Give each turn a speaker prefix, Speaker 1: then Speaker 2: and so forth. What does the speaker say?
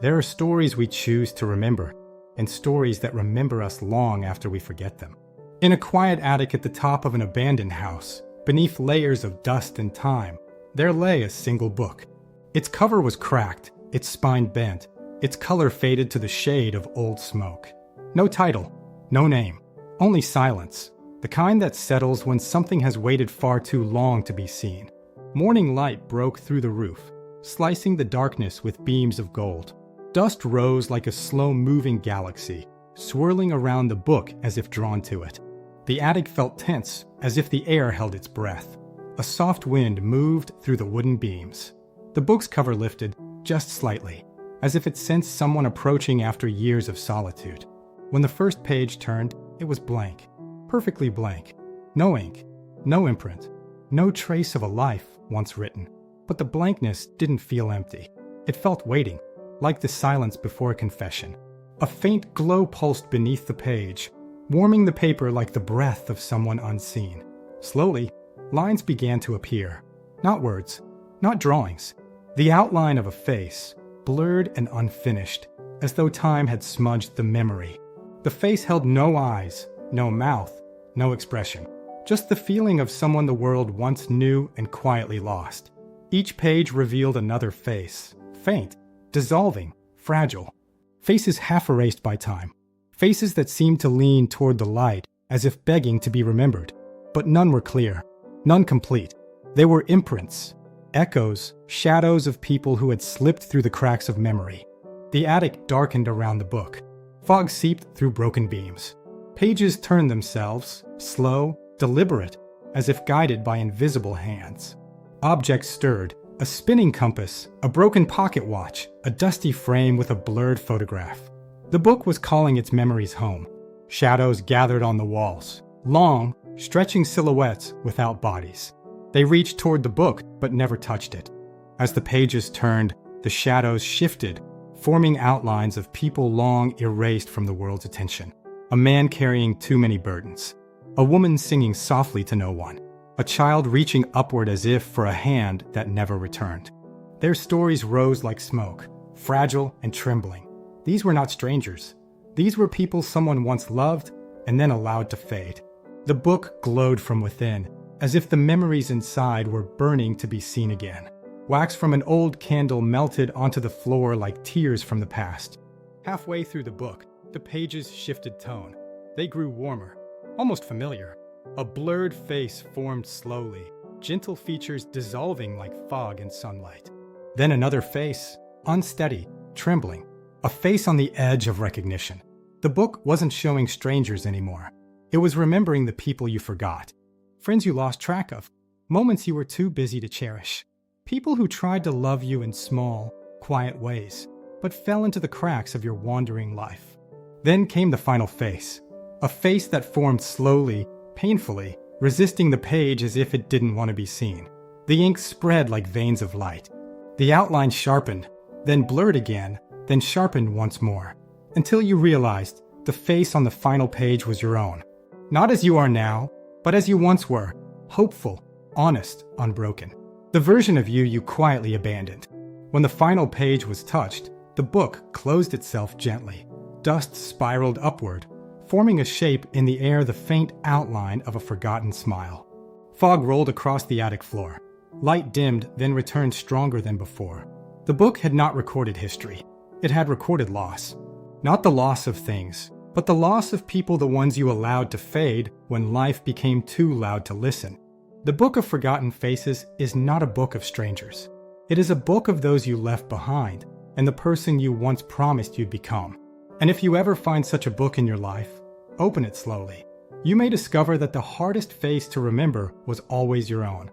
Speaker 1: There are stories we choose to remember, and stories that remember us long after we forget them. In a quiet attic at the top of an abandoned house, beneath layers of dust and time, there lay a single book. Its cover was cracked, its spine bent, its color faded to the shade of old smoke. No title, no name, only silence, the kind that settles when something has waited far too long to be seen. Morning light broke through the roof, slicing the darkness with beams of gold. Dust rose like a slow-moving galaxy, swirling around the book as if drawn to it. The attic felt tense, as if the air held its breath. A soft wind moved through the wooden beams. The book's cover lifted, just slightly, as if it sensed someone approaching after years of solitude. When the first page turned, it was blank. Perfectly blank. No ink, no imprint, no trace of a life once written. But the blankness didn't feel empty. It felt waiting, like the silence before a confession. A faint glow pulsed beneath the page, warming the paper like the breath of someone unseen. Slowly, lines began to appear. Not words, not drawings. The outline of a face, blurred and unfinished, as though time had smudged the memory. The face held no eyes, no mouth, no expression. Just the feeling of someone the world once knew and quietly lost. Each page revealed another face, faint, dissolving, fragile. Faces half erased by time. Faces that seemed to lean toward the light, as if begging to be remembered. But none were clear, none complete. They were imprints, echoes, shadows of people who had slipped through the cracks of memory. The attic darkened around the book. Fog seeped through broken beams. Pages turned themselves, slow, deliberate, as if guided by invisible hands. Objects stirred, a spinning compass, a broken pocket watch, a dusty frame with a blurred photograph. The book was calling its memories home. Shadows gathered on the walls, long, stretching silhouettes without bodies. They reached toward the book, but never touched it. As the pages turned, the shadows shifted, forming outlines of people long erased from the world's attention. A man carrying too many burdens. A woman singing softly to no one. A child reaching upward as if for a hand that never returned. Their stories rose like smoke, fragile and trembling. These were not strangers. These were people someone once loved and then allowed to fade. The book glowed from within, as if the memories inside were burning to be seen again. Wax from an old candle melted onto the floor like tears from the past. Halfway through the book, the pages shifted tone. They grew warmer, almost familiar. A blurred face formed slowly, gentle features dissolving like fog in sunlight. Then another face, unsteady, trembling. A face on the edge of recognition. The book wasn't showing strangers anymore. It was remembering the people you forgot. Friends you lost track of. Moments you were too busy to cherish. People who tried to love you in small, quiet ways, but fell into the cracks of your wandering life. Then came the final face. A face that formed slowly, painfully, resisting the page as if it didn't want to be seen. The ink spread like veins of light. The outline sharpened, then blurred again, then sharpened once more, until you realized the face on the final page was your own. Not as you are now, but as you once were, hopeful, honest, unbroken. The version of you quietly abandoned. When the final page was touched, the book closed itself gently. Dust spiraled upward, forming a shape in the air, the faint outline of a forgotten smile. Fog rolled across the attic floor. Light dimmed, then returned stronger than before. The book had not recorded history. It had recorded loss. Not the loss of things, but the loss of people, the ones you allowed to fade when life became too loud to listen. The Book of Forgotten Faces is not a book of strangers. It is a book of those you left behind and the person you once promised you'd become. And if you ever find such a book in your life, open it slowly. You may discover that the hardest face to remember was always your own.